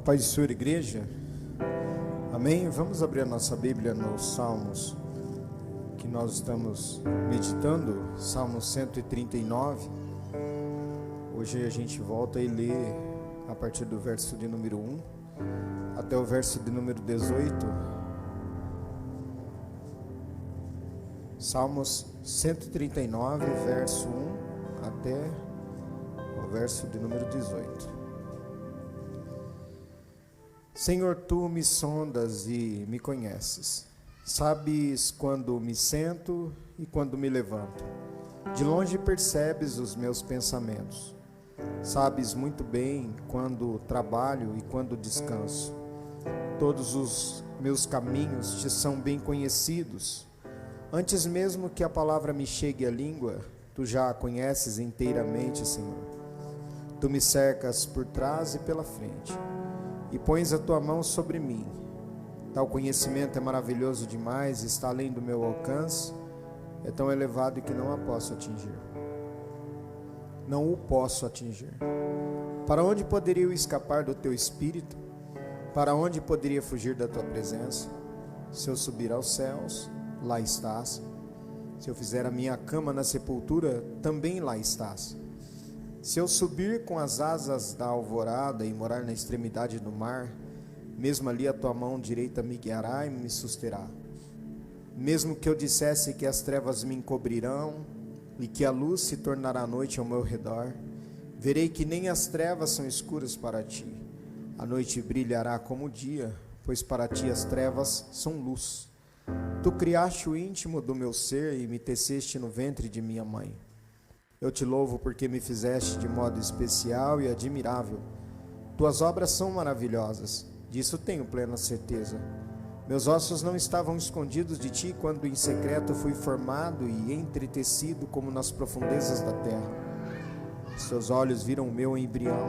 Paz do Senhor, igreja. Amém? Vamos abrir a nossa Bíblia nos Salmos que nós estamos meditando, Salmo 139. Hoje a gente volta e lê a partir do verso de número 1 até o verso de número 18. Salmos 139, verso 1 até o verso de número 18. Senhor, tu me sondas e me conheces. Sabes quando me sento e quando me levanto. De longe percebes os meus pensamentos. Sabes muito bem quando trabalho e quando descanso. Todos os meus caminhos te são bem conhecidos. Antes mesmo que a palavra me chegue à língua, tu já a conheces inteiramente, Senhor. Tu me cercas por trás e pela frente, e pões a tua mão sobre mim. Tal conhecimento é maravilhoso demais, está além do meu alcance, é tão elevado que não a posso atingir. Não o posso atingir. Para onde poderia eu escapar do teu espírito? Para onde poderia fugir da tua presença? Se eu subir aos céus, lá estás. Se eu fizer a minha cama na sepultura, também lá estás. Se eu subir com as asas da alvorada e morar na extremidade do mar, mesmo ali a tua mão direita me guiará e me susterá. Mesmo que eu dissesse que as trevas me encobrirão e que a luz se tornará noite ao meu redor, verei que nem as trevas são escuras para ti. A noite brilhará como o dia, pois para ti as trevas são luz. Tu criaste o íntimo do meu ser e me teceste no ventre de minha mãe. Eu te louvo porque me fizeste de modo especial e admirável. Tuas obras são maravilhosas, disso tenho plena certeza. Meus ossos não estavam escondidos de ti quando em secreto fui formado e entretecido como nas profundezas da terra. Seus olhos viram o meu embrião.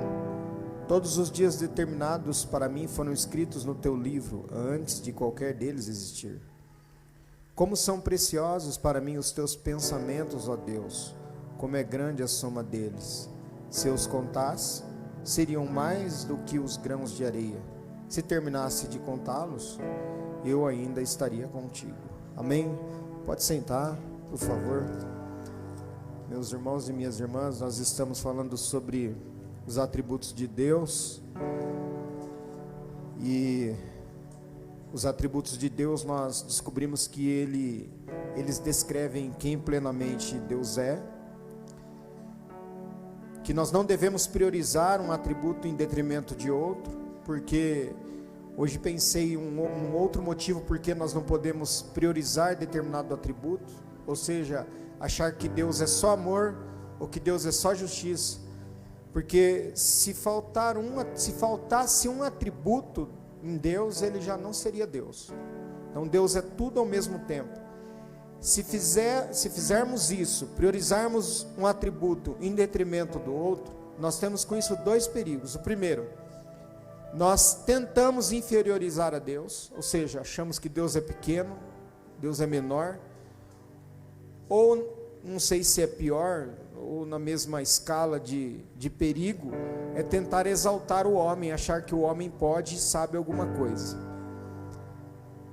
Todos os dias determinados para mim foram escritos no teu livro, antes de qualquer deles existir. Como são preciosos para mim os teus pensamentos, ó Deus! Como é grande a soma deles. Se eu os contasse, seriam mais do que os grãos de areia. Se terminasse de contá-los, eu ainda estaria contigo. Amém? Pode sentar, por favor. Meus irmãos e minhas irmãs, nós estamos falando sobre os atributos de Deus. E os atributos de Deus, nós descobrimos que eles descrevem quem plenamente Deus é. Que nós não devemos priorizar um atributo em detrimento de outro, porque hoje pensei um outro motivo porque nós não podemos priorizar determinado atributo, ou seja, achar que Deus é só amor ou que Deus é só justiça, porque se faltasse um atributo em Deus, ele já não seria Deus. Então Deus é tudo ao mesmo tempo. Se fizermos isso, priorizarmos um atributo em detrimento do outro, nós temos com isso dois perigos. O primeiro, nós tentamos inferiorizar a Deus, ou seja, achamos que Deus é pequeno, Deus é menor, ou não sei se é pior, ou na mesma escala de perigo, é tentar exaltar o homem, achar que o homem pode e sabe alguma coisa.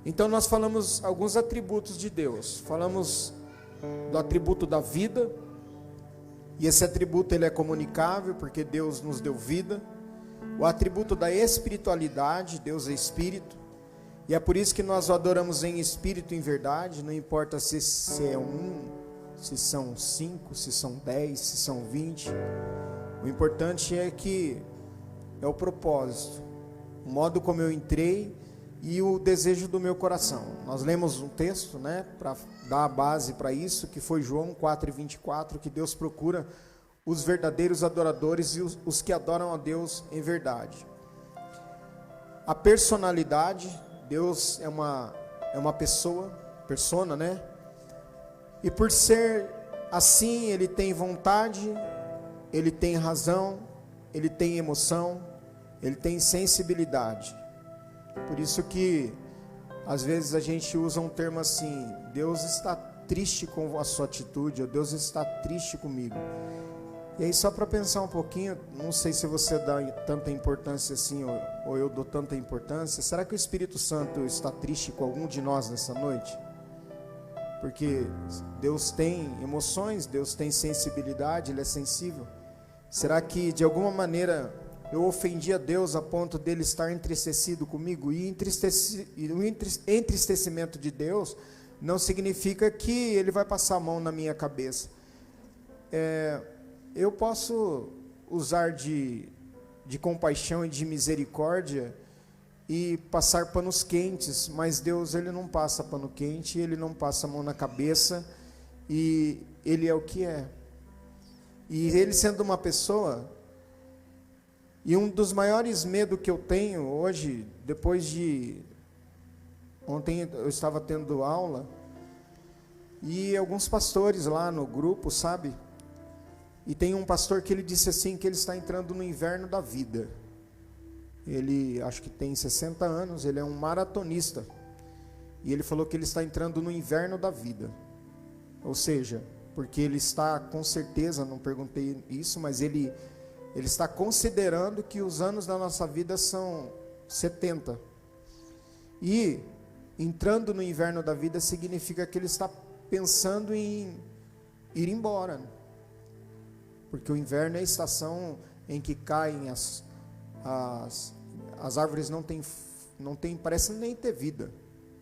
Então nós falamos alguns atributos de Deus. Falamos do atributo da vida, e esse atributo ele é comunicável porque Deus nos deu vida. O atributo da espiritualidade, Deus é espírito, e é por isso que nós o adoramos em espírito e em verdade. Não importa se é se são 5, se são 10, se são 20. O importante é que é o propósito, o modo como eu entrei e o desejo do meu coração. Nós lemos um texto, para dar a base para isso, que foi João 4:24, que Deus procura os verdadeiros adoradores e os que adoram a Deus em verdade. A personalidade, Deus é uma persona, E por ser assim, ele tem vontade, ele tem razão, ele tem emoção, ele tem sensibilidade. Por isso que às vezes a gente usa um termo assim: Deus está triste com a sua atitude, ou Deus está triste comigo. E aí, só para pensar um pouquinho, não sei se você dá tanta importância assim, ou eu dou tanta importância. Será que o Espírito Santo está triste com algum de nós nessa noite? Porque Deus tem emoções, Deus tem sensibilidade, Ele é sensível. Será que de alguma maneira eu ofendi a Deus a ponto dele estar entristecido comigo? E o entristecimento de Deus não significa que Ele vai passar a mão na minha cabeça. Eu posso usar de compaixão e de misericórdia e passar panos quentes, mas Deus, Ele não passa pano quente, Ele não passa a mão na cabeça, e Ele é o que é. E Ele sendo uma pessoa, e um dos maiores medos que eu tenho hoje, depois de... Ontem eu estava tendo aula, e alguns pastores lá no grupo, sabe? E tem um pastor que ele disse assim, que ele está entrando no inverno da vida. Ele, acho que tem 60 anos, ele é um maratonista. E ele falou que ele está entrando no inverno da vida. Ou seja, porque ele está, com certeza, não perguntei isso, mas ele está considerando que os anos da nossa vida são 70. E entrando no inverno da vida significa que ele está pensando em ir embora. Porque o inverno é a estação em que caem as árvores, não tem, parece nem ter vida,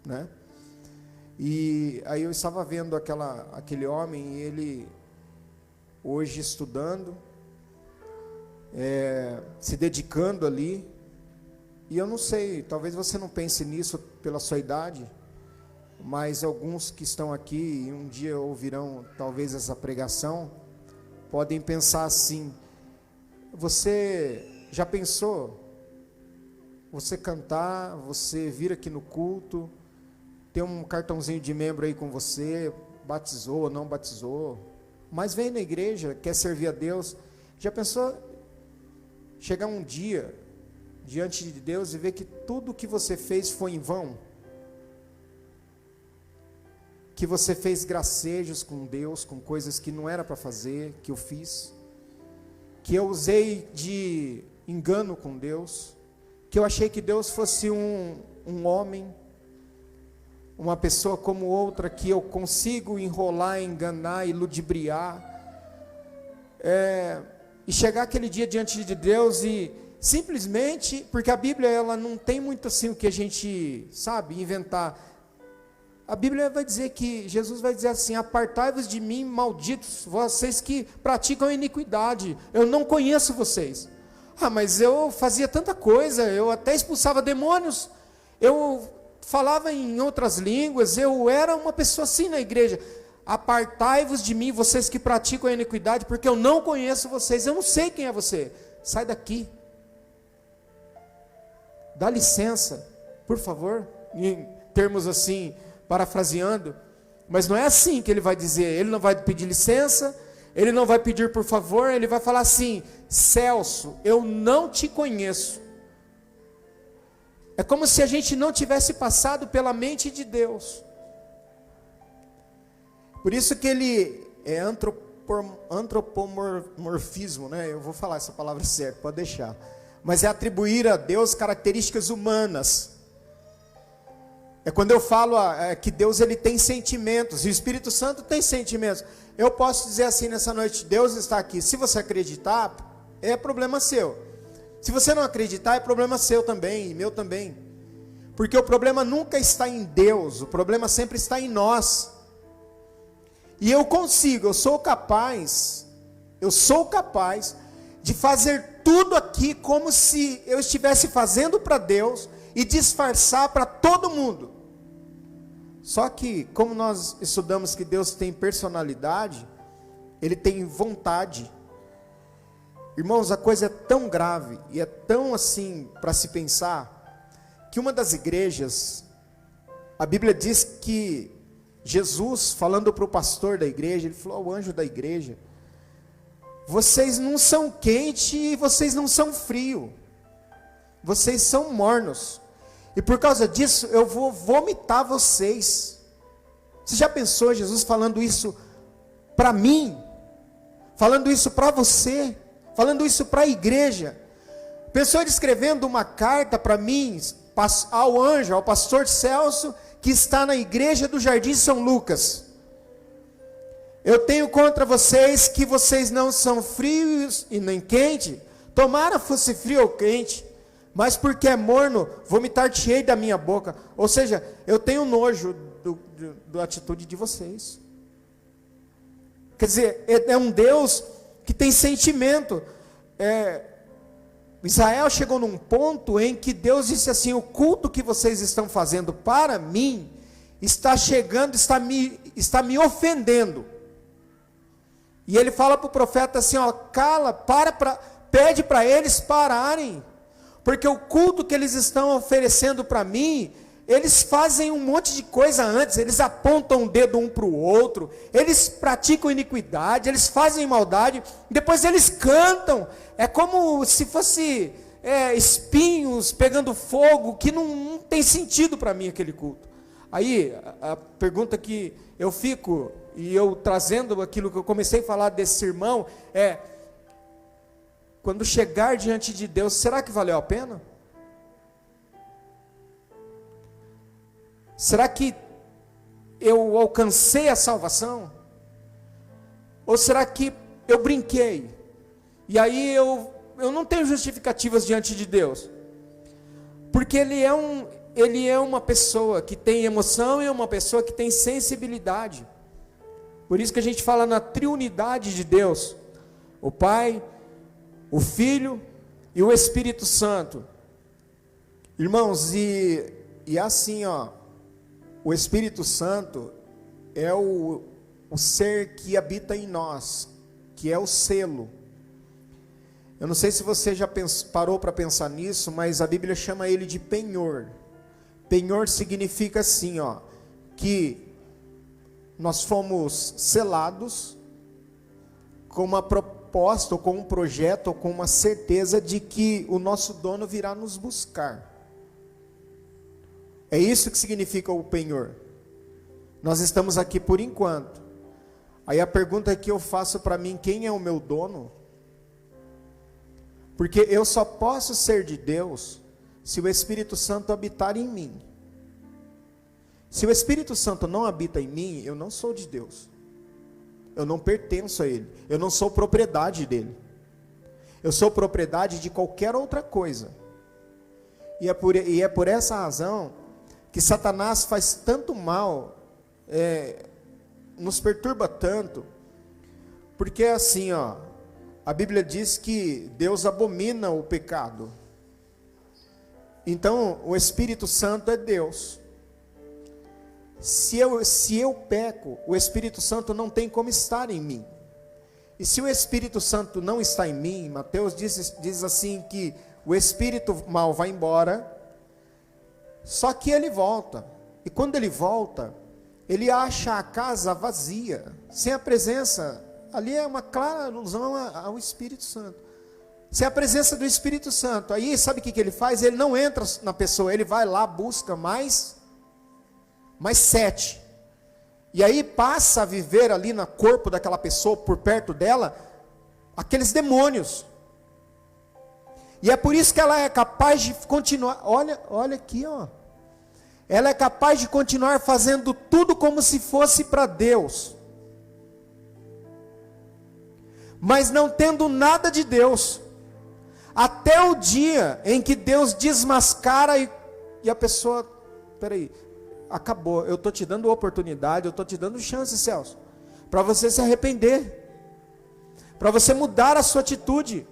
né? E aí eu estava vendo aquele homem, e ele hoje estudando, se dedicando ali, e eu não sei, talvez você não pense nisso pela sua idade, mas alguns que estão aqui e um dia ouvirão talvez essa pregação, podem pensar assim: você já pensou? Você cantar, você vir aqui no culto, ter um cartãozinho de membro aí com você, batizou ou não batizou, mas vem na igreja, quer servir a Deus. Já pensou chegar um dia diante de Deus e ver que tudo que você fez foi em vão? Que você fez gracejos com Deus, com coisas que não era para fazer, que eu fiz, que eu usei de engano com Deus, que eu achei que Deus fosse um homem, uma pessoa como outra, que eu consigo enrolar, enganar e ludibriar, e chegar aquele dia diante de Deus e simplesmente, porque a Bíblia ela não tem muito assim o que a gente sabe inventar. A Bíblia vai dizer que, Jesus vai dizer assim: apartai-vos de mim, malditos, vocês que praticam iniquidade, eu não conheço vocês. Mas eu fazia tanta coisa, eu até expulsava demônios, eu falava em outras línguas, eu era uma pessoa assim na igreja. Apartai-vos de mim, vocês que praticam a iniquidade, porque eu não conheço vocês, eu não sei quem é você. Sai daqui. Dá licença, por favor, em termos assim, parafraseando, mas não é assim que ele vai dizer. Ele não vai pedir licença, ele não vai pedir por favor, ele vai falar assim: Celso, eu não te conheço. É como se a gente não tivesse passado pela mente de Deus. Por isso que ele é antropomorfismo, né? Eu vou falar essa palavra certa, pode deixar. Mas é atribuir a Deus características humanas. É quando eu falo que Deus ele tem sentimentos, e o Espírito Santo tem sentimentos. Eu posso dizer assim nessa noite: Deus está aqui. Se você acreditar, é problema seu. Se você não acreditar, é problema seu também, e meu também. Porque o problema nunca está em Deus, o problema sempre está em nós. E eu sou capaz de fazer tudo aqui como se eu estivesse fazendo para Deus e disfarçar para todo mundo. Só que, como nós estudamos que Deus tem personalidade, Ele tem vontade. Irmãos, a coisa é tão grave e é tão assim para se pensar, que uma das igrejas, a Bíblia diz que Jesus, falando para o pastor da igreja, ele falou ao anjo da igreja: vocês não são quente e vocês não são frio, vocês são mornos, e por causa disso eu vou vomitar vocês. Você já pensou Jesus falando isso para mim? falando isso para você, falando isso para a igreja. Pensou ele escrevendo uma carta para mim, ao anjo, ao pastor Celso, que está na igreja do Jardim São Lucas. Eu tenho contra vocês que vocês não são frios e nem quente. Tomara fosse frio ou quente, mas porque é morno, vomitar-te-ei da minha boca. Ou seja, eu tenho nojo da atitude de vocês. Quer dizer, é um Deus que tem sentimento. Israel chegou num ponto em que Deus disse assim: o culto que vocês estão fazendo para mim, está chegando, está me ofendendo. E ele fala para o profeta assim, ó, cala, pede para eles pararem, porque o culto que eles estão oferecendo para mim, eles fazem um monte de coisa antes, eles apontam o dedo um para o outro, eles praticam iniquidade, eles fazem maldade, depois eles cantam, é como se fosse espinhos pegando fogo, que não tem sentido para mim aquele culto. Aí, a pergunta que eu fico, e eu trazendo aquilo que eu comecei a falar desse irmão, quando chegar diante de Deus, será que valeu a pena? Será que eu alcancei a salvação? Ou será que eu brinquei? E aí eu não tenho justificativas diante de Deus. Porque Ele é uma pessoa que tem emoção e é uma pessoa que tem sensibilidade. Por isso que a gente fala na triunidade de Deus: o Pai, o Filho e o Espírito Santo. Irmãos, e assim, ó, o Espírito Santo é o ser que habita em nós, que é o selo. Eu não sei se você já parou para pensar nisso, mas a Bíblia chama ele de penhor. Penhor significa assim, ó, que nós fomos selados com uma proposta, ou com um projeto, ou com uma certeza de que o nosso dono virá nos buscar. É isso que significa o penhor. Nós estamos aqui por enquanto. Aí a pergunta que eu faço para mim: quem é o meu dono? Porque eu só posso ser de Deus se o Espírito Santo habitar em mim. Se o Espírito Santo não habita em mim, eu não sou de Deus. Eu não pertenço a Ele. Eu não sou propriedade dEle. Eu sou propriedade de qualquer outra coisa. E é por essa razão que Satanás faz tanto mal, nos perturba tanto, porque é assim, ó, a Bíblia diz que Deus abomina o pecado. Então, o Espírito Santo é Deus. Se eu peco, o Espírito Santo não tem como estar em mim. E se o Espírito Santo não está em mim, Mateus diz assim que o espírito mal vai embora, só que ele volta. E quando ele volta, ele acha a casa vazia, sem a presença. Ali é uma clara alusão ao Espírito Santo. Sem a presença do Espírito Santo. Aí sabe o que ele faz? Ele não entra na pessoa, ele vai lá, busca mais 7. E aí passa a viver ali no corpo daquela pessoa, por perto dela, aqueles demônios. E é por isso que ela é capaz de continuar, olha aqui, ó. Ela é capaz de continuar fazendo tudo como se fosse para Deus. Mas não tendo nada de Deus. Até o dia em que Deus desmascara e a pessoa, peraí, acabou, eu estou te dando oportunidade, eu estou te dando chance, Celso, para você se arrepender, para você mudar a sua atitude,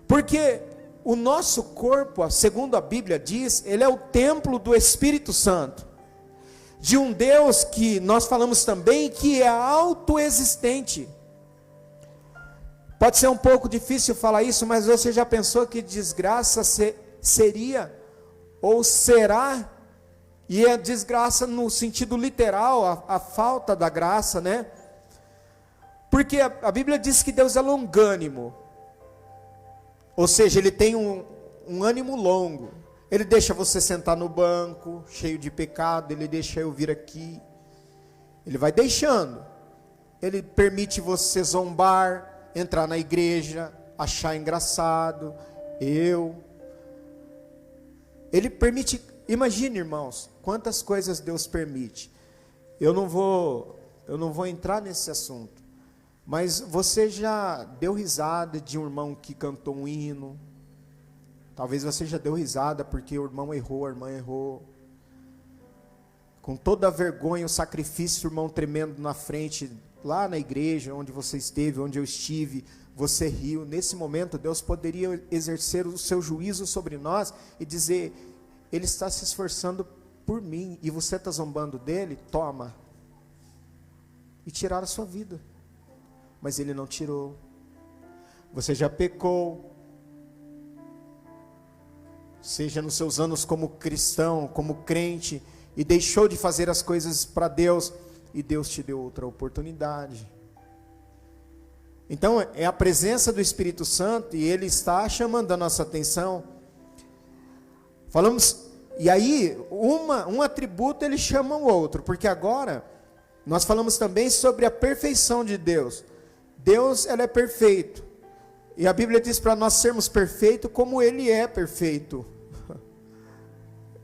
porque o nosso corpo, segundo a Bíblia diz, ele é o templo do Espírito Santo, de um Deus que nós falamos também que é autoexistente. Pode ser um pouco difícil falar isso, mas você já pensou que desgraça seria ou será? E é desgraça no sentido literal, a falta da graça, né? Porque a Bíblia diz que Deus é longânimo. Ou seja, Ele tem um ânimo longo. Ele deixa você sentar no banco, cheio de pecado, Ele deixa eu vir aqui. Ele vai deixando. Ele permite você zombar, entrar na igreja, achar engraçado. Ele permite, imagine, irmãos, quantas coisas Deus permite. Eu não vou entrar nesse assunto, mas você já deu risada de um irmão que cantou um hino? Talvez você já deu risada porque o irmão errou, a irmã errou. Com toda a vergonha, o sacrifício, o irmão tremendo na frente, lá na igreja, onde você esteve, onde eu estive, você riu. Nesse momento, Deus poderia exercer o seu juízo sobre nós e dizer: Ele está se esforçando por mim, e você está zombando dele? Toma. E tirar a sua vida. Mas Ele não tirou. Você já pecou, seja nos seus anos como cristão, como crente, e deixou de fazer as coisas para Deus, e Deus te deu outra oportunidade. Então é a presença do Espírito Santo, e Ele está chamando a nossa atenção. Falamos, e aí um atributo Ele chama o outro, porque agora nós falamos também sobre a perfeição de Deus. Deus, Ele é perfeito, e a Bíblia diz para nós sermos perfeitos como Ele é perfeito.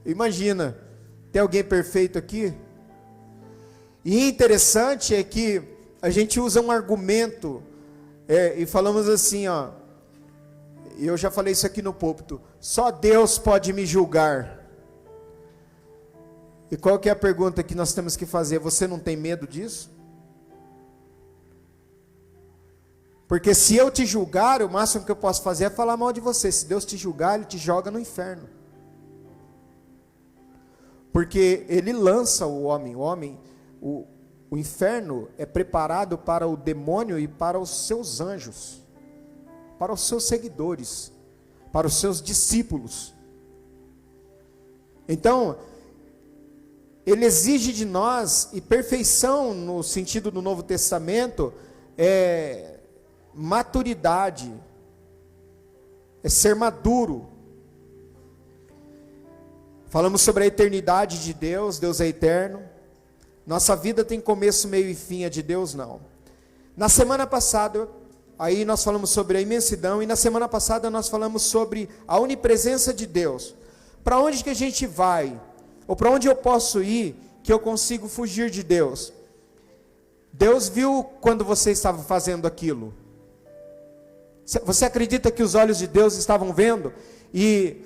Imagina, tem alguém perfeito aqui? E interessante é que a gente usa um argumento, e falamos assim, eu já falei isso aqui no púlpito: só Deus pode me julgar. E qual que é a pergunta que nós temos que fazer? Você não tem medo disso? Porque se eu te julgar, o máximo que eu posso fazer é falar mal de você. Se Deus te julgar, Ele te joga no inferno. Porque Ele lança o homem, o inferno é preparado para o demônio e para os seus anjos, para os seus seguidores, para os seus discípulos. Então, Ele exige de nós, e perfeição no sentido do Novo Testamento é maturidade, é ser maduro. Falamos sobre a eternidade de Deus. Deus é eterno. Nossa vida tem começo, meio e fim, a de Deus não. Na semana passada, aí nós falamos sobre a imensidão, e na semana passada nós falamos sobre a onipresença de Deus. Para onde que a gente vai? Ou para onde eu posso ir que eu consigo fugir de Deus? Deus viu quando você estava fazendo aquilo. Você acredita que os olhos de Deus estavam vendo? E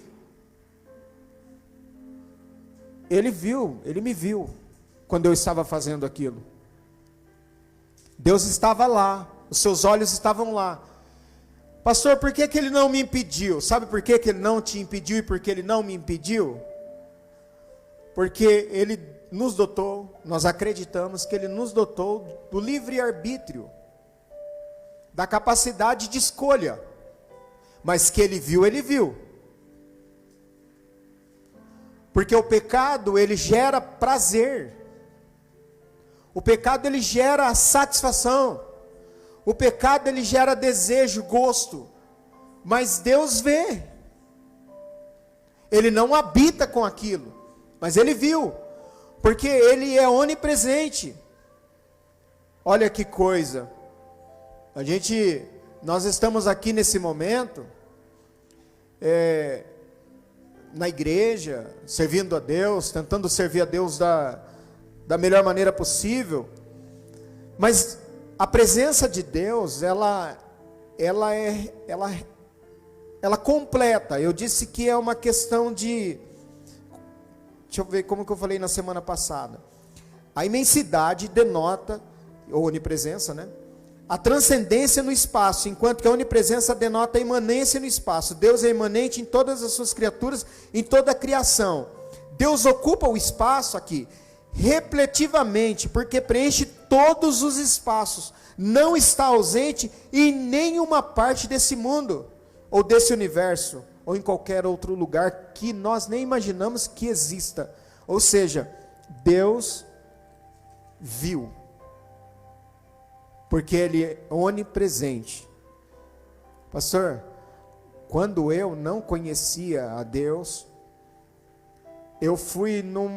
Ele viu, Ele me viu quando eu estava fazendo aquilo. Deus estava lá, os seus olhos estavam lá. Pastor, por que Ele não me impediu? Sabe por que Ele não te impediu e por que Ele não me impediu? Porque Ele nos dotou, nós acreditamos que Ele nos dotou do livre-arbítrio, da capacidade de escolha. Mas que Ele viu, Ele viu. Porque o pecado, ele gera prazer. O pecado, ele gera satisfação. O pecado, ele gera desejo, gosto. Mas Deus vê. Ele não habita com aquilo, mas Ele viu. Porque Ele é onipresente. Olha que coisa. Nós estamos aqui nesse momento, na igreja, servindo a Deus, tentando servir a Deus da melhor maneira possível, mas a presença de Deus, ela completa. Eu disse que é uma questão de, deixa eu ver como que eu falei na semana passada, a imensidade denota, ou onipresença, né? A transcendência no espaço, enquanto que a onipresença denota a imanência no espaço. Deus é imanente em todas as suas criaturas, em toda a criação. Deus ocupa o espaço aqui, repletivamente, porque preenche todos os espaços. Não está ausente em nenhuma parte desse mundo, ou desse universo, ou em qualquer outro lugar que nós nem imaginamos que exista. Ou seja, Deus viu. Porque Ele é onipresente. Pastor, quando eu não conhecia a Deus, eu fui num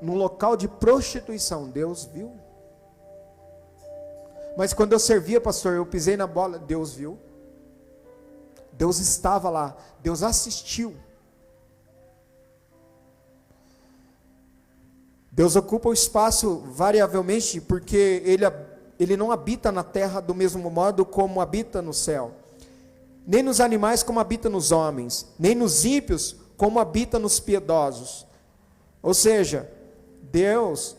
local de prostituição. Deus viu. Mas quando eu servia, pastor, eu pisei na bola, Deus viu. Deus estava lá, Deus assistiu. Deus ocupa o espaço variavelmente, porque Ele não habita na terra do mesmo modo como habita no céu. Nem nos animais como habita nos homens, nem nos ímpios como habita nos piedosos. Ou seja, Deus,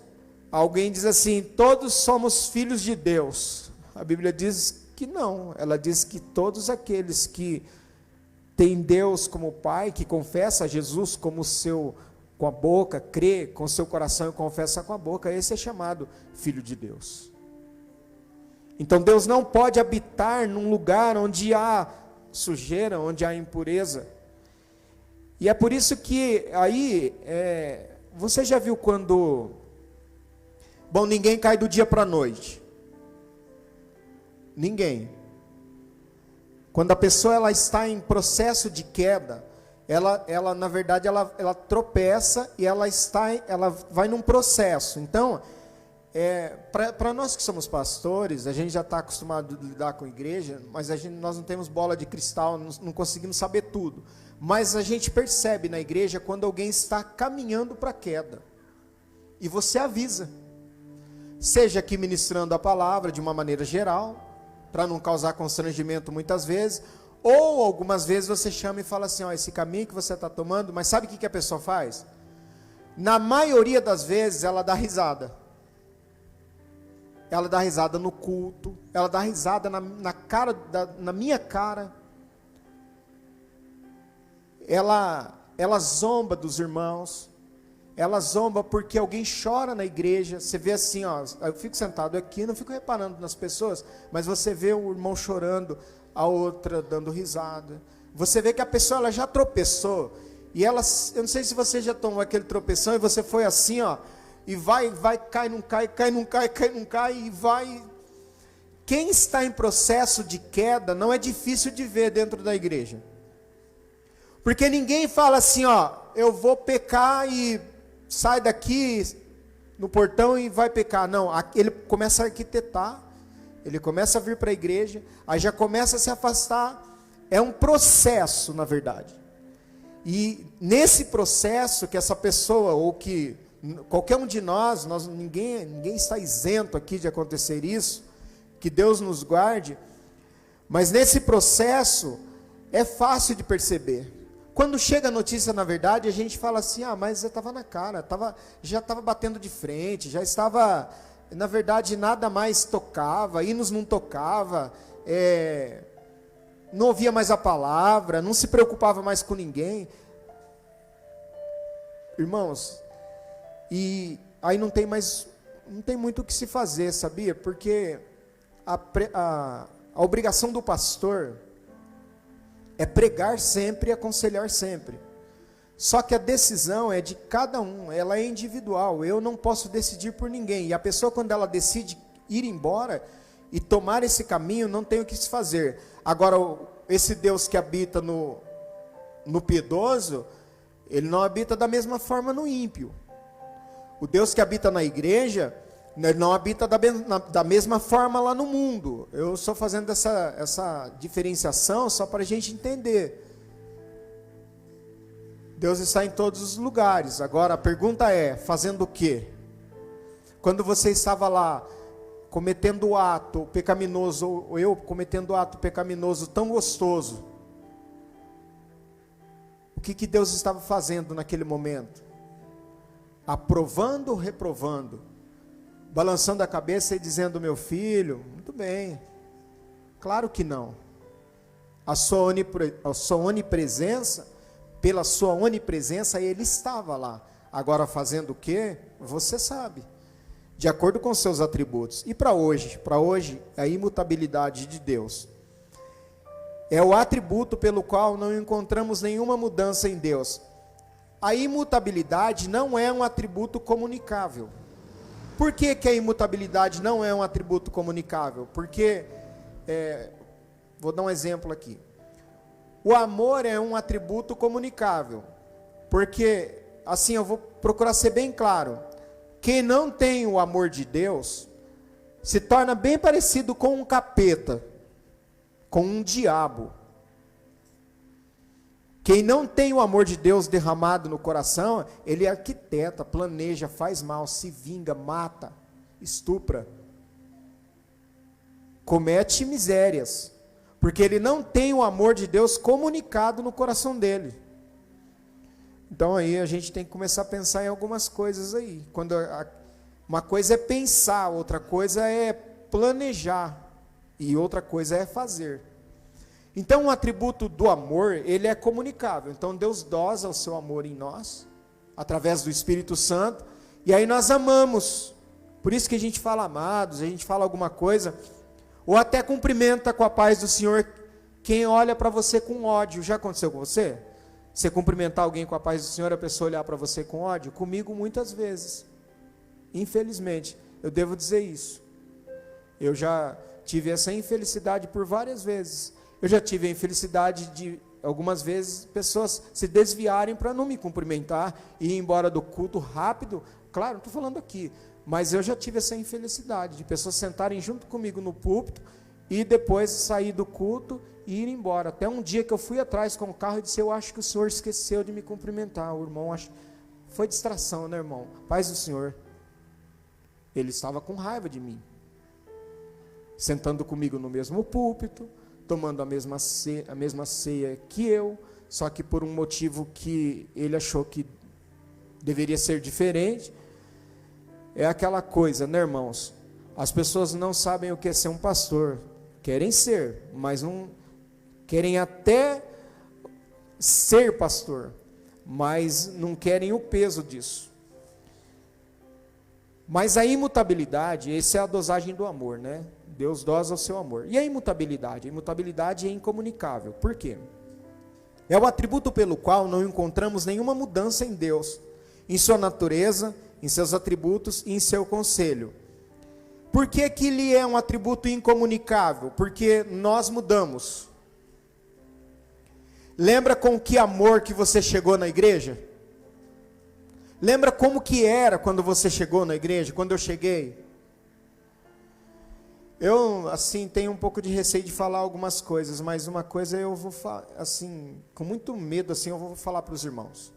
alguém diz assim, todos somos filhos de Deus. A Bíblia diz que não, ela diz que todos aqueles que têm Deus como Pai, que confessa Jesus como seu, com a boca, crê com seu coração e confessa com a boca, esse é chamado filho de Deus. Então Deus não pode habitar num lugar onde há sujeira, onde há impureza. E é por isso que aí, você já viu quando, bom, ninguém cai do dia para a noite. Ninguém. Quando a pessoa ela está em processo de queda, ela na verdade, ela tropeça e ela vai num processo. Então, para nós que somos pastores, a gente já está acostumado a lidar com a igreja, mas nós não temos bola de cristal, não conseguimos saber tudo. Mas a gente percebe na igreja quando alguém está caminhando para a queda. E você avisa. Seja aqui ministrando a palavra de uma maneira geral, para não causar constrangimento muitas vezes, ou algumas vezes você chama e fala assim, esse caminho que você está tomando, mas sabe o que a pessoa faz? Na maioria das vezes ela dá risada. Ela dá risada no culto, ela dá risada na minha cara. Ela zomba dos irmãos, ela zomba porque alguém chora na igreja. Você vê assim, eu fico sentado aqui, não fico reparando nas pessoas, mas você vê o irmão chorando, a outra dando risada. Você vê que a pessoa ela já tropeçou, e eu não sei se você já tomou aquele tropeção, e você foi assim, e vai, cai, não cai, cai, não cai, cai, não cai, e vai. Quem está em processo de queda, não é difícil de ver dentro da igreja. Porque ninguém fala assim, eu vou pecar e sai daqui no portão e vai pecar. Não, ele começa a arquitetar, ele começa a vir para a igreja, aí já começa a se afastar. É um processo, na verdade. E nesse processo que essa pessoa, ou que qualquer um de nós ninguém está isento aqui de acontecer isso, que Deus nos guarde, mas nesse processo é fácil de perceber. Quando chega a notícia, na verdade, a gente fala assim, mas já estava na cara, já estava batendo de frente, já estava, na verdade, nada mais tocava, hinos não tocava, não ouvia mais a palavra, não se preocupava mais com ninguém. Irmãos, e aí não tem muito o que se fazer, sabia? Porque a obrigação do pastor é pregar sempre e aconselhar sempre. Só que a decisão é de cada um, ela é individual. Eu não posso decidir por ninguém. E a pessoa, quando ela decide ir embora e tomar esse caminho, não tem o que se fazer. Agora, esse Deus que habita no piedoso, ele não habita da mesma forma no ímpio. O Deus que habita na igreja, ele não habita da mesma forma lá no mundo. Eu estou fazendo essa diferenciação só para a gente entender. Deus está em todos os lugares. Agora a pergunta é, fazendo o quê? Quando você estava lá, cometendo o ato pecaminoso, ou eu cometendo o ato pecaminoso tão gostoso, o que Deus estava fazendo naquele momento? Aprovando ou reprovando? Balançando a cabeça e dizendo, meu filho, muito bem. Claro que não. A sua onipresença, pela sua onipresença, ele estava lá. Agora fazendo o quê? Você sabe. De acordo com seus atributos. E para hoje? Para hoje, a imutabilidade de Deus é o atributo pelo qual não encontramos nenhuma mudança em Deus. A imutabilidade não é um atributo comunicável. Por que a imutabilidade não é um atributo comunicável? Porque, vou dar um exemplo aqui. O amor é um atributo comunicável. Porque, assim, eu vou procurar ser bem claro. Quem não tem o amor de Deus, se torna bem parecido com um capeta, com um diabo. Quem não tem o amor de Deus derramado no coração, ele arquiteta, planeja, faz mal, se vinga, mata, estupra, comete misérias, porque ele não tem o amor de Deus comunicado no coração dele. Então aí a gente tem que começar a pensar em algumas coisas aí. Uma coisa é pensar, outra coisa é planejar, e outra coisa é fazer. Então o atributo do amor, ele é comunicável. Então Deus dosa o seu amor em nós, através do Espírito Santo, e aí nós amamos. Por isso que a gente fala amados, a gente fala alguma coisa, ou até cumprimenta com a paz do Senhor quem olha para você com ódio. Já aconteceu com você? Você cumprimentar alguém com a paz do Senhor, a pessoa olhar para você com ódio? Comigo muitas vezes. Infelizmente, eu devo dizer isso. Eu já tive essa infelicidade por várias vezes. Eu já tive a infelicidade de, algumas vezes, pessoas se desviarem para não me cumprimentar e ir embora do culto rápido. Claro, não estou falando aqui, mas eu já tive essa infelicidade de pessoas sentarem junto comigo no púlpito e depois sair do culto e ir embora. Até um dia que eu fui atrás com o carro e disse: eu acho que o senhor esqueceu de me cumprimentar. O irmão, foi distração, né, irmão? Paz do Senhor. Ele estava com raiva de mim, sentando comigo no mesmo púlpito, tomando a mesma ceia que eu, só que por um motivo que ele achou que deveria ser diferente. É aquela coisa, né, irmãos? As pessoas não sabem o que é ser um pastor. Querem ser, mas não querem até ser pastor, mas não querem o peso disso. Mas a imutabilidade, essa é a dosagem do amor, né? Deus dosa o seu amor. E a imutabilidade? A imutabilidade é incomunicável. Por quê? É o atributo pelo qual não encontramos nenhuma mudança em Deus, em sua natureza, em seus atributos e em seu conselho. Por que que ele é um atributo incomunicável? Porque nós mudamos. Lembra com que amor que você chegou na igreja? Lembra como que era quando você chegou na igreja, quando eu cheguei? Eu, assim, tenho um pouco de receio de falar algumas coisas, mas uma coisa eu vou falar, assim, com muito medo, assim, eu vou falar para os irmãos.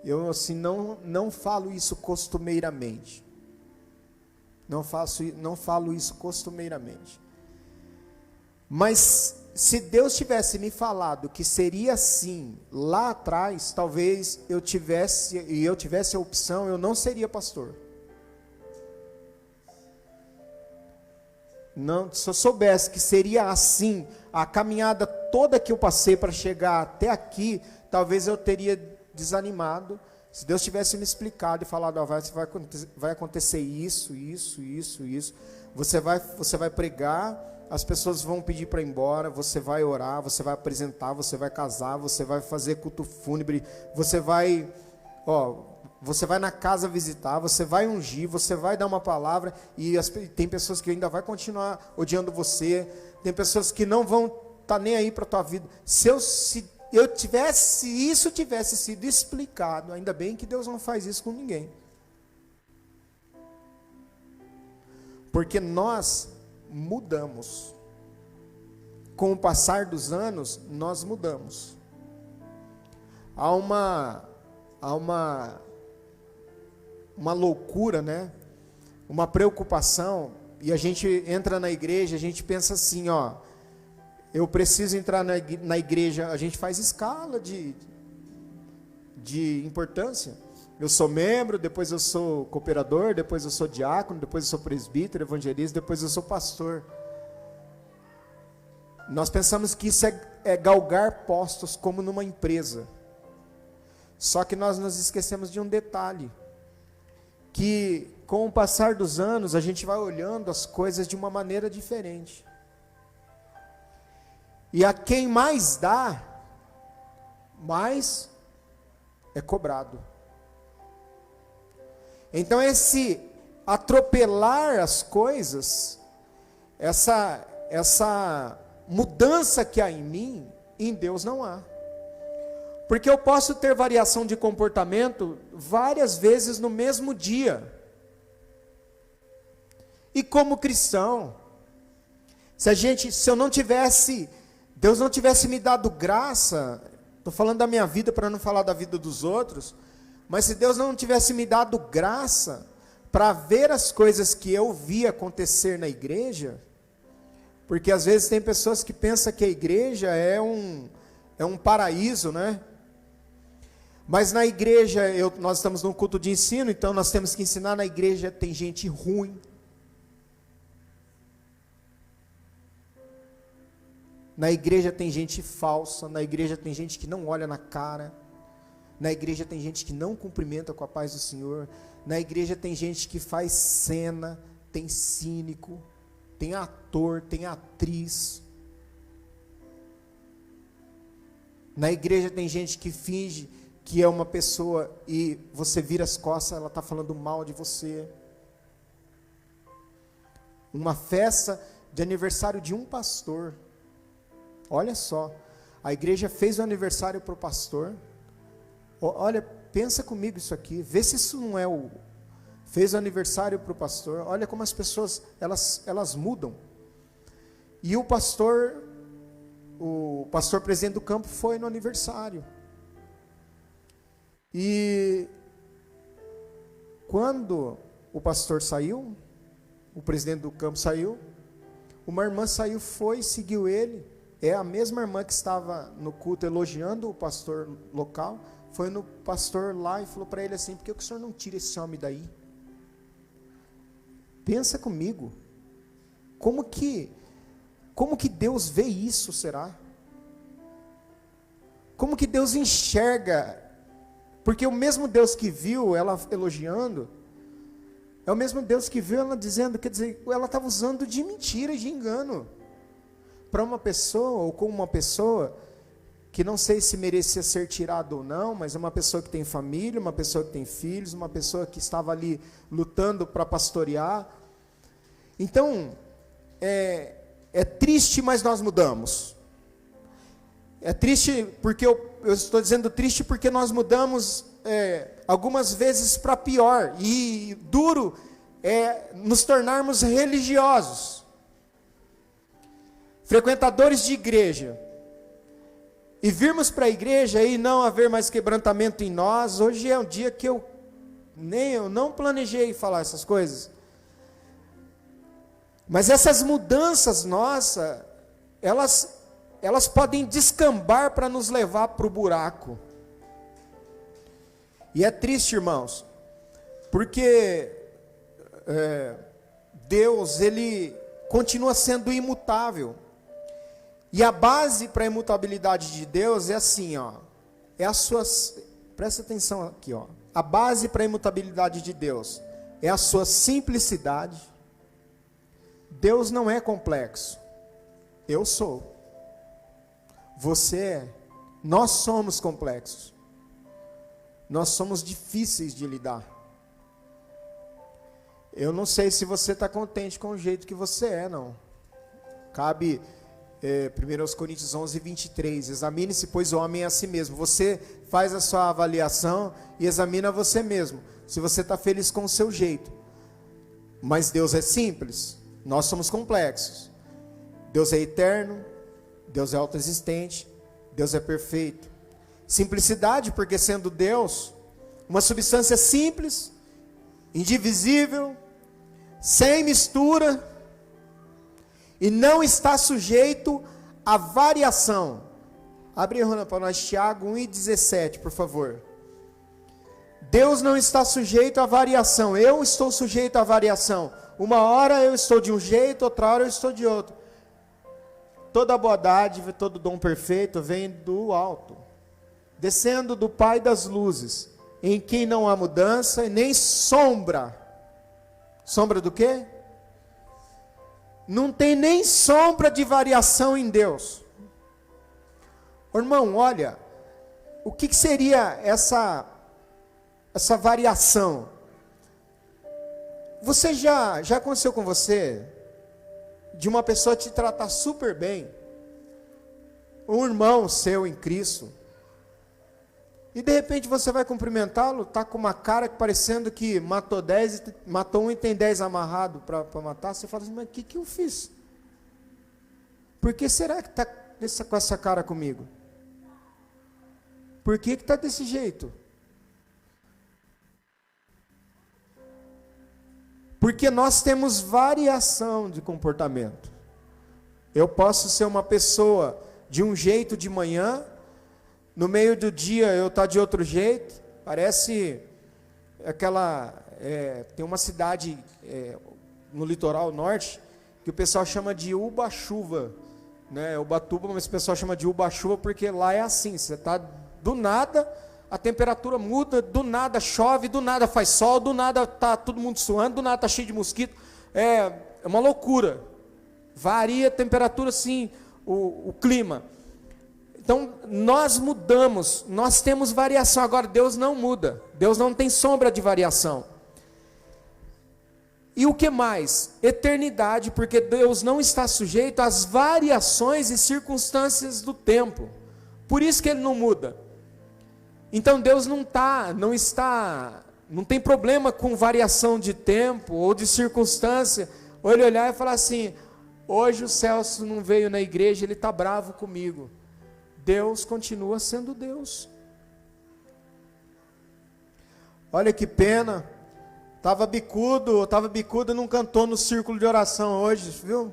Eu, assim, não falo isso costumeiramente. Não falo isso costumeiramente. Mas se Deus tivesse me falado que seria assim lá atrás, talvez eu tivesse a opção, eu não seria pastor. Não, se eu soubesse que seria assim, a caminhada toda que eu passei para chegar até aqui, talvez eu teria desanimado. Se Deus tivesse me explicado e falado: ó, vai acontecer isso, você vai pregar, as pessoas vão pedir para ir embora, você vai orar, você vai apresentar, você vai casar, você vai fazer culto fúnebre, você vai na casa visitar, você vai ungir, você vai dar uma palavra, e tem pessoas que ainda vai continuar odiando você, tem pessoas que não vão estar nem aí para a tua vida. Se isso tivesse sido explicado, ainda bem que Deus não faz isso com ninguém. Porque nós mudamos. Com o passar dos anos, nós mudamos. Há uma loucura, né? Uma preocupação, e a gente entra na igreja, a gente pensa assim, ó, eu preciso entrar na igreja, a gente faz escala de importância. Eu sou membro, depois eu sou cooperador, depois eu sou diácono, depois eu sou presbítero, evangelista, depois eu sou pastor. Nós pensamos que isso é galgar postos como numa empresa. Só que nós nos esquecemos de um detalhe, que com o passar dos anos a gente vai olhando as coisas de uma maneira diferente. E a quem mais dá, mais é cobrado. Então esse atropelar as coisas, essa mudança que há em mim, em Deus não há. Porque eu posso ter variação de comportamento várias vezes no mesmo dia. E como cristão, se eu não tivesse, Deus não tivesse me dado graça, estou falando da minha vida para não falar da vida dos outros, mas se Deus não tivesse me dado graça para ver as coisas que eu vi acontecer na igreja, porque às vezes tem pessoas que pensam que a igreja é um paraíso, né? Mas na igreja, nós estamos num culto de ensino, então nós temos que ensinar. Na igreja tem gente ruim. Na igreja tem gente falsa, na igreja tem gente que não olha na cara, na igreja tem gente que não cumprimenta com a paz do Senhor, na igreja tem gente que faz cena, tem cínico, tem ator, tem atriz. Na igreja tem gente que finge que é uma pessoa e você vira as costas, ela está falando mal de você. Uma festa de aniversário de um pastor. Olha só, a igreja fez o aniversário para o pastor. Olha, pensa comigo isso aqui, vê se isso não é fez o aniversário para o pastor. Olha como as pessoas, elas mudam. E o pastor presidente do campo foi no aniversário. E quando o pastor saiu, o presidente do campo saiu, uma irmã saiu, foi, seguiu ele. É a mesma irmã que estava no culto elogiando o pastor local, foi no pastor lá e falou para ele assim: por que o senhor não tira esse homem daí? Pensa comigo, como que Deus vê isso, será? Como que Deus enxerga? Porque o mesmo Deus que viu ela elogiando, é o mesmo Deus que viu ela dizendo, quer dizer, ela estava usando de mentira e de engano, para uma pessoa, ou com uma pessoa, que não sei se merecia ser tirado ou não, mas é uma pessoa que tem família, uma pessoa que tem filhos, uma pessoa que estava ali lutando para pastorear. Então, é triste, mas nós mudamos. É triste porque eu estou dizendo triste porque nós mudamos algumas vezes para pior, e duro é nos tornarmos religiosos, frequentadores de igreja, e virmos para a igreja e não haver mais quebrantamento em nós. Hoje é um dia que eu não planejei falar essas coisas, mas essas mudanças nossas, elas podem descambar para nos levar para o buraco. E é triste, irmãos, porque Deus, Ele continua sendo imutável. E a base para a imutabilidade de Deus é assim, ó, presta atenção aqui, ó. A base para a imutabilidade de Deus é a sua simplicidade. Deus não é complexo. Eu sou. Você é. Nós somos complexos. Nós somos difíceis de lidar. Eu não sei se você está contente com o jeito que você é, não. Cabe 1 Coríntios 11, 23. Examine-se, pois, o homem a si mesmo. Você faz a sua avaliação e examina você mesmo, se você está feliz com o seu jeito. Mas Deus é simples. Nós somos complexos. Deus é eterno. Deus é autoexistente. Deus é perfeito. Simplicidade, porque sendo Deus, uma substância simples, indivisível, sem mistura, e não está sujeito à variação. Abre para nós Tiago 1,17, por favor. Deus não está sujeito à variação. Eu estou sujeito à variação. Uma hora eu estou de um jeito, outra hora eu estou de outro. Toda boa dádiva, todo dom perfeito vem do alto, descendo do Pai das luzes, em quem não há mudança e nem sombra. Sombra do quê? Não tem nem sombra de variação em Deus. Irmão, olha, o que seria essa variação? Você já aconteceu com você de uma pessoa te tratar super bem, um irmão seu em Cristo, E de repente você vai cumprimentá-lo, está com uma cara parecendo que matou 10, matou um e tem 10 amarrado para matar. Você fala assim, mas o que eu fiz? Por que será que está com essa cara comigo? Por que está desse jeito? Porque nós temos variação de comportamento. Eu posso ser uma pessoa de um jeito de manhã, no meio do dia eu estou de outro jeito. Parece aquela... tem uma cidade no litoral norte que o pessoal chama de Uba-chuva, né? Ubatuba, mas o pessoal chama de Uba-chuva porque lá é assim, você está do nada, a temperatura muda, do nada chove, do nada faz sol, do nada está todo mundo suando, do nada está cheio de mosquito, é uma loucura, varia a temperatura assim, o clima. Então nós mudamos, nós temos variação. Agora Deus não muda, Deus não tem sombra de variação. E o que mais? Eternidade, porque Deus não está sujeito às variações e circunstâncias do tempo. Por isso que Ele não muda. Então Deus não tem problema com variação de tempo ou de circunstância. Ou Ele olhar e falar assim, hoje o Celso não veio na igreja, ele está bravo comigo. Deus continua sendo Deus. Olha que pena. Estava bicudo, não cantou no círculo de oração hoje, viu?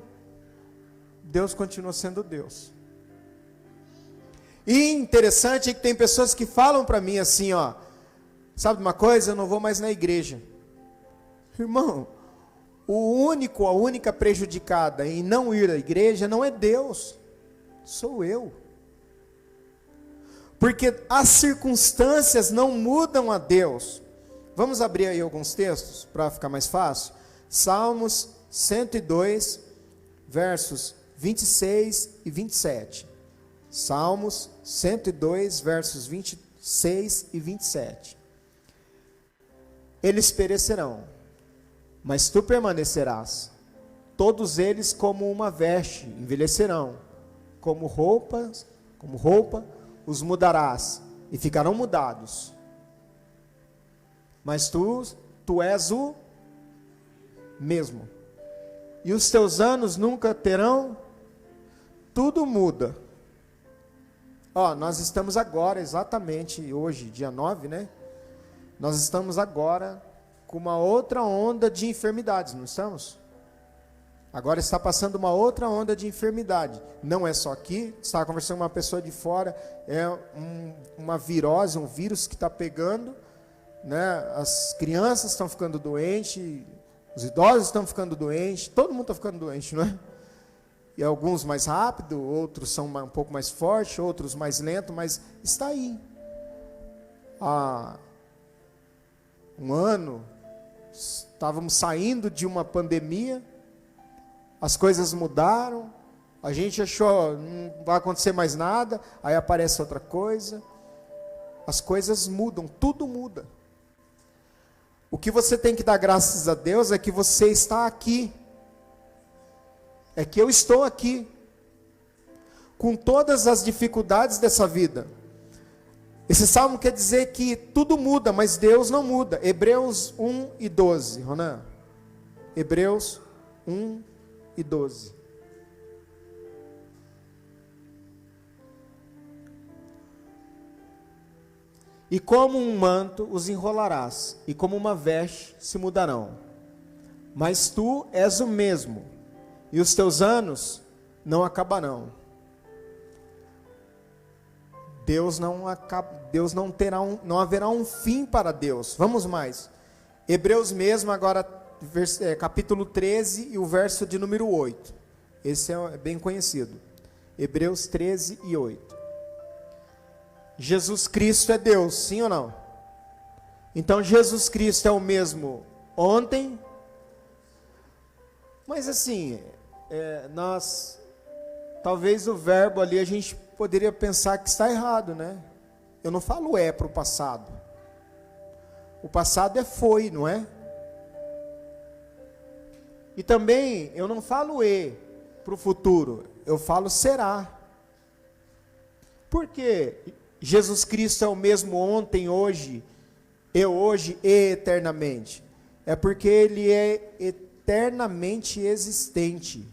Deus continua sendo Deus. E interessante é que tem pessoas que falam para mim assim, ó, sabe de uma coisa? Eu não vou mais na igreja. Irmão, a única prejudicada em não ir à igreja não é Deus, sou eu. Porque as circunstâncias não mudam a Deus. Vamos abrir aí alguns textos para ficar mais fácil. Salmos 102, versos 26 e 27. Salmos 102, versos 26 e 27. Eles perecerão, mas tu permanecerás. Todos eles como uma veste envelhecerão, como roupa os mudarás e ficarão mudados. Mas tu és o mesmo. E os teus anos nunca terão, tudo muda. Ó, nós estamos agora, exatamente hoje, dia 9, né? Nós estamos agora com uma outra onda de enfermidades, não estamos? Agora está passando uma outra onda de enfermidade. Não é só aqui, estava conversando com uma pessoa de fora, é uma virose, um vírus que está pegando, né? As crianças estão ficando doentes, os idosos estão ficando doentes, todo mundo está ficando doente, não é? E alguns mais rápido, outros são um pouco mais fortes, outros mais lentos, mas está aí. Há um ano, estávamos saindo de uma pandemia, as coisas mudaram, a gente achou, não vai acontecer mais nada, aí aparece outra coisa, as coisas mudam, tudo muda. O que você tem que dar graças a Deus é que você está aqui, é que eu estou aqui, com todas as dificuldades dessa vida. Esse salmo quer dizer que tudo muda, mas Deus não muda. Hebreus 1 e 12, Ronan. Hebreus 1 e 12. E como um manto os enrolarás, e como uma veste se mudarão. Mas tu és o mesmo, e os teus anos não acabarão. Deus não haverá um fim para Deus. Vamos mais. Hebreus mesmo, agora capítulo 13 e o verso de número 8. Esse é bem conhecido. Hebreus 13 e 8. Jesus Cristo é Deus, sim ou não? Então Jesus Cristo é o mesmo ontem. Mas assim, talvez o verbo ali a gente poderia pensar que está errado, né? Eu não falo para o passado. O passado é foi, não é? E também eu não falo para o futuro, eu falo será. Por quê? Jesus Cristo é o mesmo ontem, hoje e eternamente? É porque Ele é eternamente existente.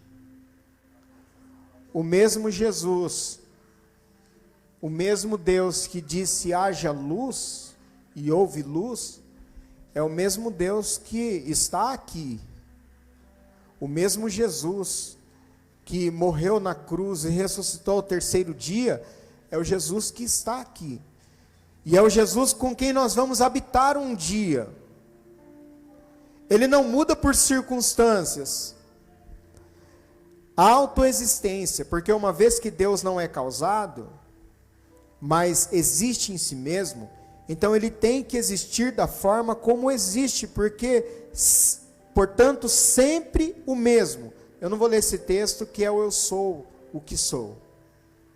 O mesmo Jesus, o mesmo Deus que disse haja luz e houve luz, é o mesmo Deus que está aqui. O mesmo Jesus que morreu na cruz e ressuscitou ao terceiro dia, é o Jesus que está aqui. E é o Jesus com quem nós vamos habitar um dia. Ele não muda por circunstâncias. A autoexistência, porque uma vez que Deus não é causado, mas existe em si mesmo, então ele tem que existir da forma como existe, porque, portanto, sempre o mesmo. Eu não vou ler esse texto, que é o eu sou o que sou.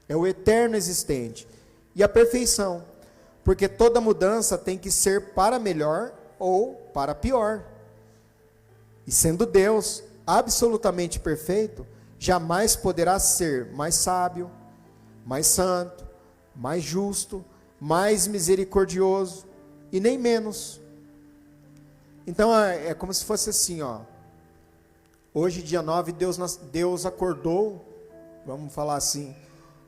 É o eterno existente. E a perfeição, porque toda mudança tem que ser para melhor ou para pior. E sendo Deus absolutamente perfeito, jamais poderá ser mais sábio, mais santo, mais justo, mais misericordioso, e nem menos. Então é como se fosse assim, ó. Hoje, dia 9, Deus acordou, vamos falar assim,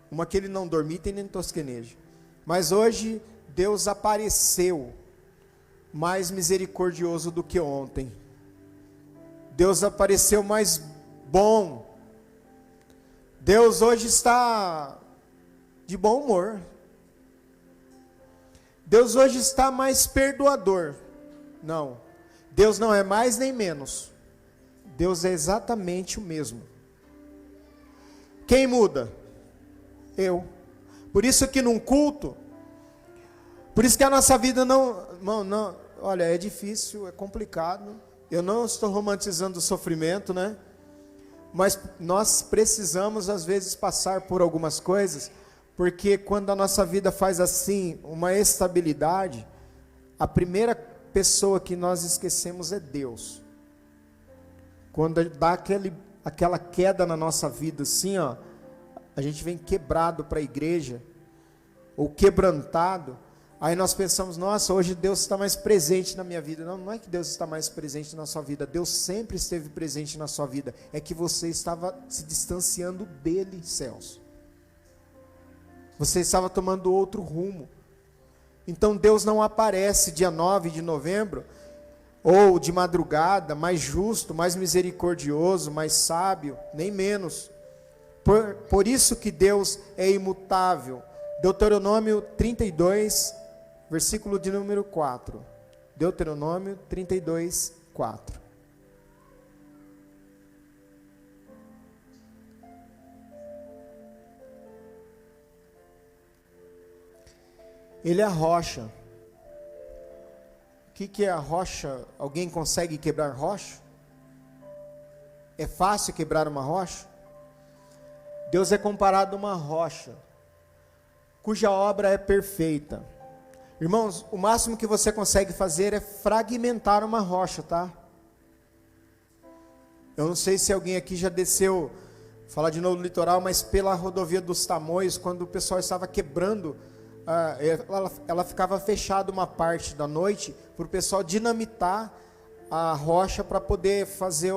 uma que ele não dormia e nem tosqueneja. Mas hoje, Deus apareceu mais misericordioso do que ontem. Deus apareceu mais bom. Deus hoje está de bom humor. Deus hoje está mais perdoador. Não, Deus não é mais nem menos. Deus é exatamente o mesmo. Quem muda? Eu. Por isso que num culto, por isso que a nossa vida não, olha, é difícil, é complicado. Eu não estou romantizando o sofrimento, né? Mas nós precisamos às vezes passar por algumas coisas, porque quando a nossa vida faz assim, uma estabilidade, a primeira pessoa que nós esquecemos é Deus. Quando dá aquela queda na nossa vida assim, ó, a gente vem quebrado para a igreja, ou quebrantado, aí nós pensamos, nossa, hoje Deus está mais presente na minha vida. Não, não é que Deus está mais presente na sua vida, Deus sempre esteve presente na sua vida, é que você estava se distanciando dele, Celso. Você estava tomando outro rumo. Então Deus não aparece dia 9 de novembro, ou de madrugada, mais justo, mais misericordioso, mais sábio, nem menos. Por isso que Deus é imutável. Deuteronômio 32, versículo de número 4. Deuteronômio 32, 4. Ele é a rocha. O que é a rocha? Alguém consegue quebrar rocha? É fácil quebrar uma rocha? Deus é comparado a uma rocha, cuja obra é perfeita. Irmãos, o máximo que você consegue fazer é fragmentar uma rocha, tá? Eu não sei se alguém aqui já desceu, falar de novo do litoral, mas pela rodovia dos Tamoios, quando o pessoal estava quebrando, ela ficava fechada uma parte da noite, para o pessoal dinamitar a rocha para poder fazer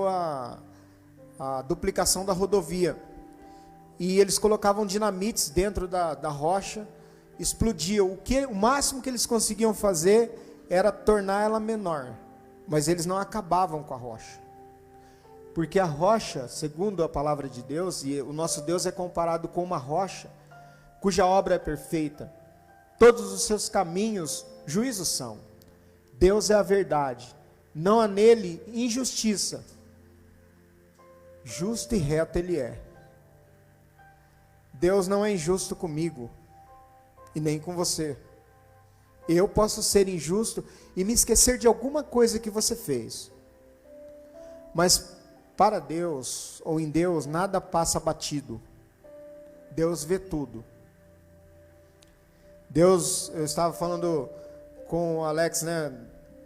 a duplicação da rodovia. E eles colocavam dinamites dentro da rocha, explodia. O máximo que eles conseguiam fazer era tornar ela menor, mas eles não acabavam com a rocha. Porque a rocha, segundo a palavra de Deus, e o nosso Deus é comparado com uma rocha, cuja obra é perfeita, todos os seus caminhos juízos são. Deus é a verdade, não há nele injustiça. Justo e reto ele é. Deus não é injusto comigo e nem com você. Eu posso ser injusto e me esquecer de alguma coisa que você fez, mas para Deus, ou em Deus, nada passa batido. Deus vê tudo. Deus, eu estava falando com o Alex, né?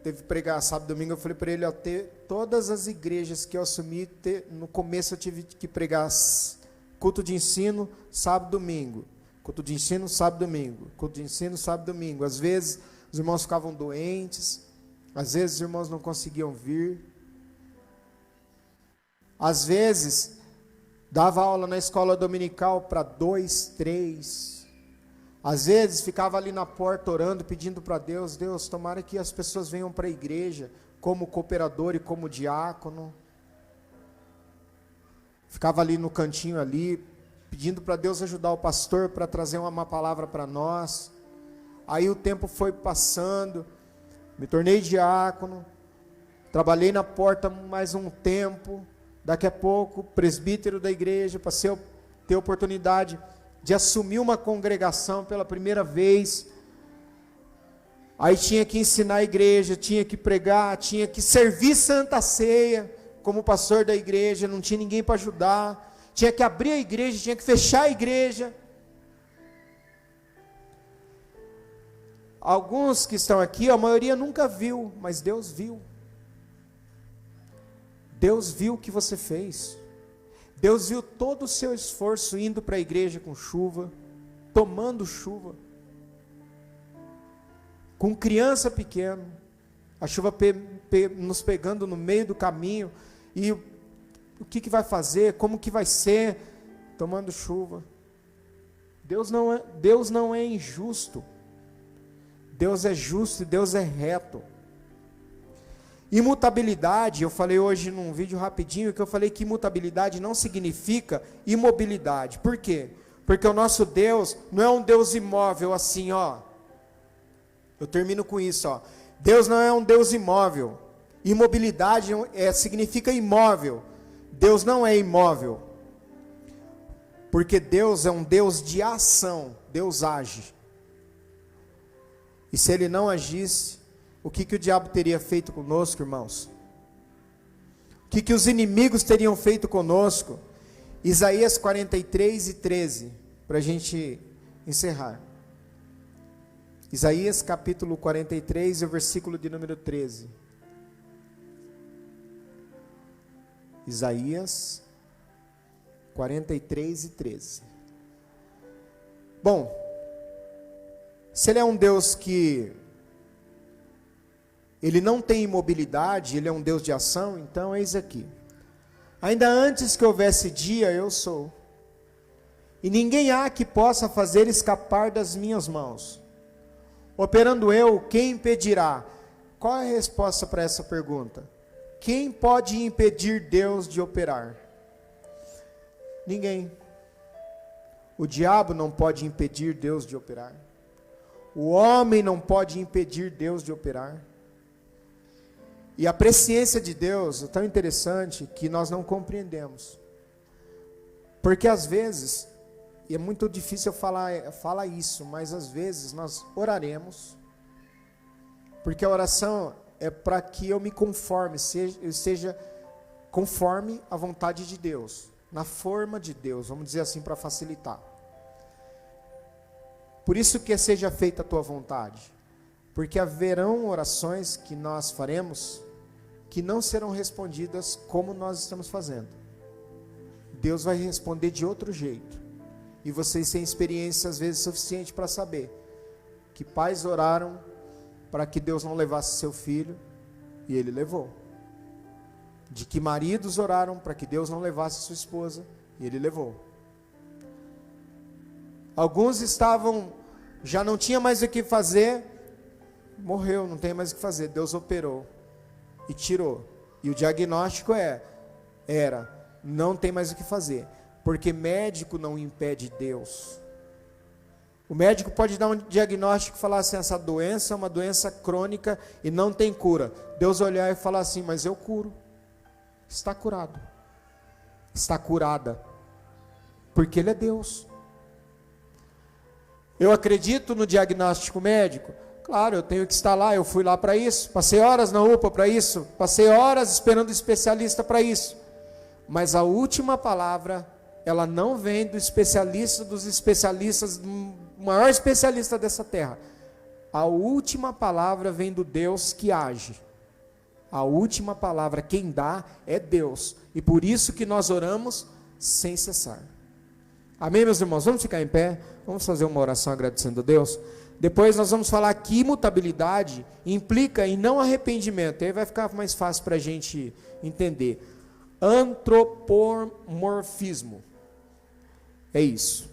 Teve que pregar sábado e domingo. Eu falei para ele, ó, todas as igrejas que eu assumi, no começo eu tive que pregar culto de ensino, sábado e domingo. Culto de ensino, sábado e domingo. Culto de ensino, sábado e domingo. Às vezes, os irmãos ficavam doentes. Às vezes, os irmãos não conseguiam vir. Às vezes, dava aula na escola dominical para 2, 3. Às vezes, ficava ali na porta orando, pedindo para Deus, Deus, tomara que as pessoas venham para a igreja, como cooperador e como diácono. Ficava ali no cantinho ali, pedindo para Deus ajudar o pastor para trazer uma palavra para nós. Aí o tempo foi passando, me tornei diácono, trabalhei na porta mais um tempo. Daqui a pouco, presbítero da igreja, passei a ter oportunidade de assumir uma congregação pela primeira vez. Aí tinha que ensinar a igreja, tinha que pregar, tinha que servir Santa Ceia como pastor da igreja, não tinha ninguém para ajudar. Tinha que abrir a igreja, tinha que fechar a igreja. Alguns que estão aqui, a maioria nunca viu, mas Deus viu. Deus viu o que você fez. Deus viu todo o seu esforço indo para a igreja com chuva, tomando chuva, com criança pequena, a chuva nos pegando no meio do caminho, e o que vai fazer, como que vai ser, tomando chuva. Deus não é injusto, Deus é justo e Deus é reto. Imutabilidade, eu falei hoje num vídeo rapidinho, que eu falei que imutabilidade não significa imobilidade. Por quê? Porque o nosso Deus não é um Deus imóvel assim, ó. Eu termino com isso, ó. Deus não é um Deus imóvel. Imobilidade significa imóvel. Deus não é imóvel. Porque Deus é um Deus de ação. Deus age. E se Ele não agisse, o que o diabo teria feito conosco, irmãos? O que os inimigos teriam feito conosco? Isaías 43:13, para a gente encerrar. Isaías capítulo 43, o versículo de número 13. Isaías 43:13. Bom, se Ele é um Deus que Ele não tem imobilidade, Ele é um Deus de ação, então eis aqui. Ainda antes que houvesse dia, eu sou. E ninguém há que possa fazer escapar das minhas mãos. Operando eu, quem impedirá? Qual é a resposta para essa pergunta? Quem pode impedir Deus de operar? Ninguém. O diabo não pode impedir Deus de operar. O homem não pode impedir Deus de operar. E a presciência de Deus é tão interessante que nós não compreendemos. Porque às vezes, e é muito difícil eu falar isso, mas às vezes nós oraremos, porque a oração é para que eu me conforme, eu seja conforme a vontade de Deus, na forma de Deus, vamos dizer assim para facilitar. Por isso que seja feita a tua vontade. Porque haverão orações que nós faremos que não serão respondidas como nós estamos fazendo. Deus vai responder de outro jeito. E vocês têm experiência às vezes suficiente para saber que pais oraram para que Deus não levasse seu filho e Ele levou. De que maridos oraram para que Deus não levasse sua esposa e Ele levou. Alguns já não tinha mais o que fazer, morreu, não tem mais o que fazer, Deus operou e tirou, e o diagnóstico não tem mais o que fazer, porque médico não impede Deus. O médico pode dar um diagnóstico e falar assim, essa doença é uma doença crônica e não tem cura. Deus olhar e falar assim, mas eu curo, está curado, está curada, porque Ele é Deus. Eu acredito no diagnóstico médico? Claro, eu tenho que estar lá, eu fui lá para isso, passei horas na UPA para isso, passei horas esperando o especialista para isso, mas a última palavra, ela não vem do especialista dos especialistas, do maior especialista dessa terra. A última palavra vem do Deus que age. A última palavra, quem dá é Deus, e por isso que nós oramos sem cessar. Amém, meus irmãos? Vamos ficar em pé, vamos fazer uma oração agradecendo a Deus. Depois nós vamos falar que imutabilidade implica em não arrependimento, aí vai ficar mais fácil para a gente entender. Antropomorfismo, é isso.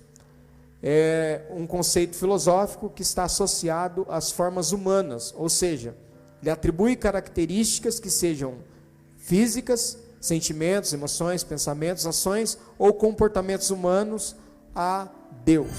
É um conceito filosófico que está associado às formas humanas, ou seja, ele atribui características que sejam físicas, sentimentos, emoções, pensamentos, ações ou comportamentos humanos a Deus.